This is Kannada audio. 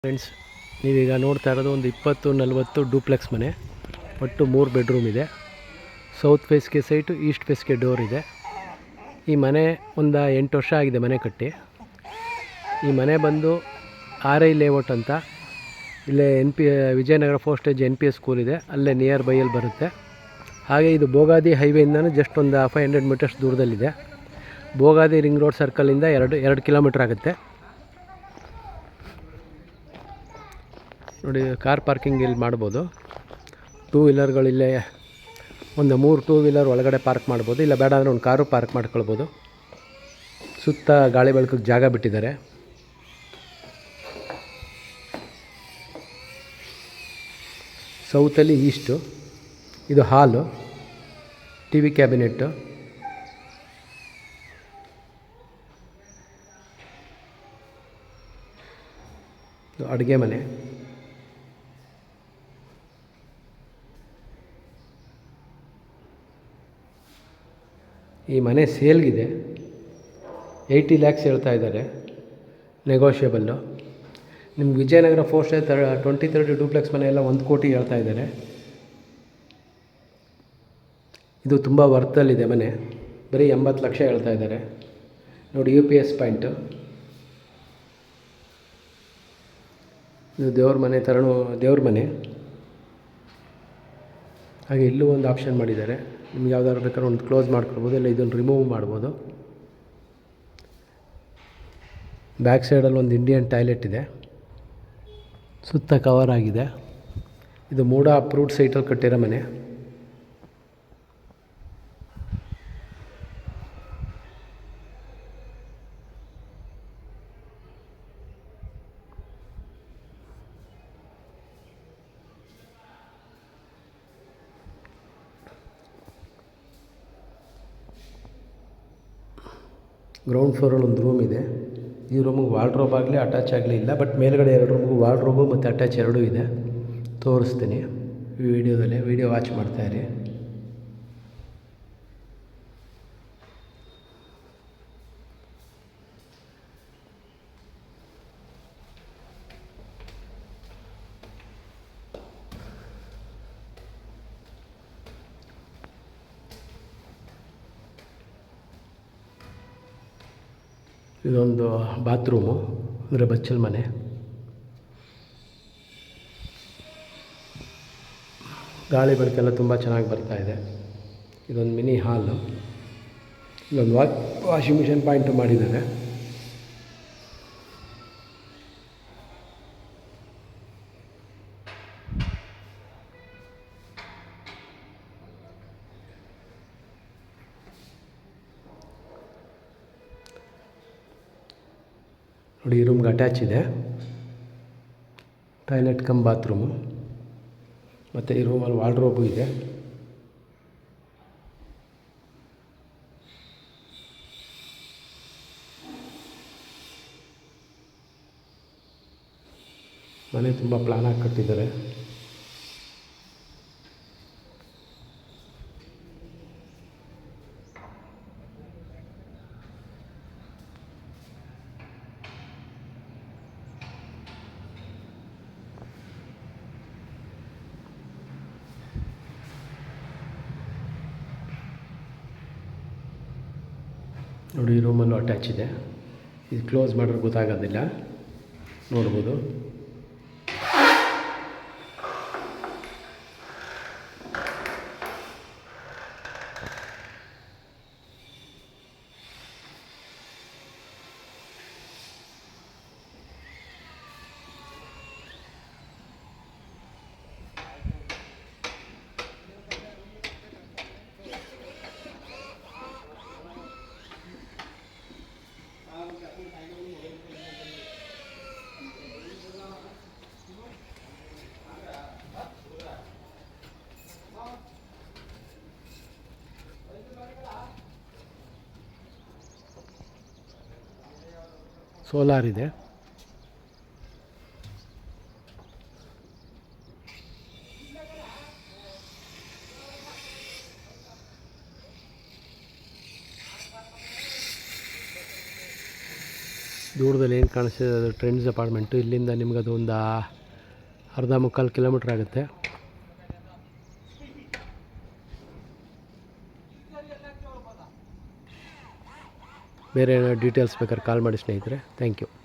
ಫ್ರೆಂಡ್ಸ್, ನೀವೀಗ ನೋಡ್ತಾ ಇರೋದು ಒಂದು 20-40 ಡೂಪ್ಲೆಕ್ಸ್ ಮನೆ. ಒಟ್ಟು 3 ಬೆಡ್ರೂಮ್ ಇದೆ. ಸೌತ್ ಫೇಸ್ಗೆ ಸೈಟು, ಈಸ್ಟ್ ಫೇಸ್ಗೆ ಡೋರ್ ಇದೆ. ಈ ಮನೆ ಒಂದು 8 ವರ್ಷ ಆಗಿದೆ ಮನೆ ಕಟ್ಟಿ. ಈ ಮನೆ ಬಂದು RI ಲೇಔಟ್ ಅಂತ, ಇಲ್ಲೇ ವಿಜಯನಗರ ಫೋಸ್ಟೇಜ್ NPS ಸ್ಕೂಲ್ ಇದೆ, ಅಲ್ಲೇ ನಿಯರ್ ಬೈಯಲ್ಲಿ ಬರುತ್ತೆ. ಹಾಗೆ ಇದು ಬೋಗಾದಿ ಹೈವೇಯಿಂದನೂ ಜಸ್ಟ್ ಒಂದು 500 ಮೀಟರ್ಸ್ ದೂರದಲ್ಲಿದೆ. ಬೋಗಾದಿ ರಿಂಗ್ ರೋಡ್ ಸರ್ಕಲಿಂದ 2 ಕಿಲೋಮೀಟ್ರ್ ಆಗುತ್ತೆ. ನೋಡಿ, ಕಾರ್ ಪಾರ್ಕಿಂಗ್ ಇಲ್ಲಿ ಮಾಡ್ಬೋದು. 2 ವೀಲರ್ಗಳಿಲ್ಲೇ ಒಂದು 3 2 ವೀಲರ್ ಒಳಗಡೆ ಪಾರ್ಕ್ ಮಾಡ್ಬೋದು. ಇಲ್ಲ ಬೇಡ ಅಂದರೆ ಒಂದು ಕಾರು ಪಾರ್ಕ್ ಮಾಡ್ಕೊಳ್ಬೋದು. ಸುತ್ತ ಗಾಳಿ ಬೆಳಕಿಗೆ ಜಾಗ ಬಿಟ್ಟಿದ್ದಾರೆ. ಸೌತಲ್ಲಿ ಈಸ್ಟು, ಇದು ಹಾಲು, TV ಕ್ಯಾಬಿನೆಟ್ಟು, ಅಡುಗೆ ಮನೆ. ಈ ಮನೆ ಸೇಲ್ಗಿದೆ. 80 ಲ್ಯಾಕ್ಸ್ ಹೇಳ್ತಾ ಇದ್ದಾರೆ, ನೆಗೋಷಿಯಬಲ್ಲು. ನಿಮ್ಗೆ ವಿಜಯನಗರ ಫೋಸ್ಟೇಜ್ 20-30 ಡೂಪ್ಲೆಕ್ಸ್ ಮನೆ ಎಲ್ಲ 1 ಕೋಟಿ ಹೇಳ್ತಾ ಇದ್ದಾರೆ. ಇದು ತುಂಬ ವರ್ತಲ್ಲಿದೆ ಮನೆ, ಬರೀ 80 ಲಕ್ಷ ಹೇಳ್ತಾ ಇದ್ದಾರೆ. ನೋಡಿ, UPS ಪಾಯಿಂಟು. ಇದು ದೇವ್ರ ಮನೆ. ಹಾಗೆ ಇಲ್ಲೂ ಒಂದು ಆಪ್ಷನ್ ಮಾಡಿದ್ದಾರೆ. ನಿಮ್ಗೆ ಯಾವ್ದಾದ್ರು ಬೇಕಾದ್ರೆ ಒಂದು ಕ್ಲೋಸ್ ಮಾಡ್ಕೊಳ್ಬೋದು, ಇಲ್ಲ ಇದನ್ನು ರಿಮೂವ್ ಮಾಡ್ಬೋದು. ಬ್ಯಾಕ್ ಸೈಡಲ್ಲಿ ಒಂದು ಇಂಡಿಯನ್ ಟಾಯ್ಲೆಟ್ ಇದೆ, ಸುತ್ತ ಕವರ್ ಆಗಿದೆ. ಇದು ಮೂಡಾ ಅಪ್ರೂವ್ಡ್ ಸೈಟಲ್ಲಿ ಕಟ್ಟಿರೋ ಮನೆ. ಗ್ರೌಂಡ್ ಫ್ಲೋರಲ್ಲಿ ಒಂದು ರೂಮ್ ಇದೆ. ಈ ರೂಮಿಗೆ ವಾರ್ಡ್ರೋಬ್ ಆಗಲಿ ಅಟ್ಯಾಚ್ ಆಗಲಿ ಇಲ್ಲ, ಬಟ್ ಮೇಲ್ಗಡೆ 2 ರೂಮಿಗೂ ವಾರ್ಡ್ರೋಬು ಮತ್ತು ಅಟ್ಯಾಚ್ ಎರಡೂ ಇದೆ. ತೋರಿಸ್ತೀನಿ ವಿಡಿಯೋದಲ್ಲಿ. ವಿಡಿಯೋ ವಾಚ್ ಮಾಡ್ತಾಯಿರಿ. ಇದೊಂದು ಬಾತ್ರೂಮು, ಅಂದರೆ ಬಚ್ಚಲು ಮನೆ. ಗಾಳಿ ಬೆಳಕೆಲ್ಲ ತುಂಬ ಚೆನ್ನಾಗಿ ಬರ್ತಾಯಿದೆ. ಇದೊಂದು ಮಿನಿ ಹಾಲು. ಇಲ್ಲೊಂದು ವಾಷಿಂಗ್ ಮಿಷಿನ್ ಪಾಯಿಂಟು ಮಾಡಿದ್ದಾರೆ. ನೋಡಿ, ಈ ರೂಮ್ಗೆ ಅಟ್ಯಾಚ್ ಇದೆ ಟಾಯ್ಲೆಟ್ ಕಮ್ ಬಾತ್ರೂಮು, ಮತ್ತು ಈ ರೂಮಲ್ಲಿ ವಾರ್ಡ್ರೋಬು ಇದೆ. ಮನೆ ತುಂಬ ಪ್ಲಾನಾಗಿ ಕಟ್ಟಿದ್ದಾರೆ. ನೋಡಿ, ಈ ರೂಮಲ್ಲೂ ಅಟ್ಯಾಚ್ ಇದೆ. ಇದು ಕ್ಲೋಸ್ ಮಾಡಿದ್ರೆ ಗೊತ್ತಾಗೋದಿಲ್ಲ, ನೋಡ್ಬೋದು. ಸೋಲಾರ್ ಇದೆ. ದೂರದಲ್ಲಿ ಏನು ಕಾಣಿಸ್ತಿದೆ ಅದು ಟ್ರೆಂಡ್ಸ್ ಅಪಾರ್ಟ್ಮೆಂಟು. ಇಲ್ಲಿಂದ ನಿಮ್ಗೆ ಅದು ಒಂದು ಅರ್ಧ ಮುಕ್ಕಾಲು ಕಿಲೋಮೀಟ್ರ್ ಆಗುತ್ತೆ. ಬೇರೆ ಏನೋ ಡೀಟೇಲ್ಸ್ ಬೇಕಾದ್ರೆ ಕಾಲ್ ಮಾಡಿ ಸ್ನೇಹಿತರೆ. Thank you.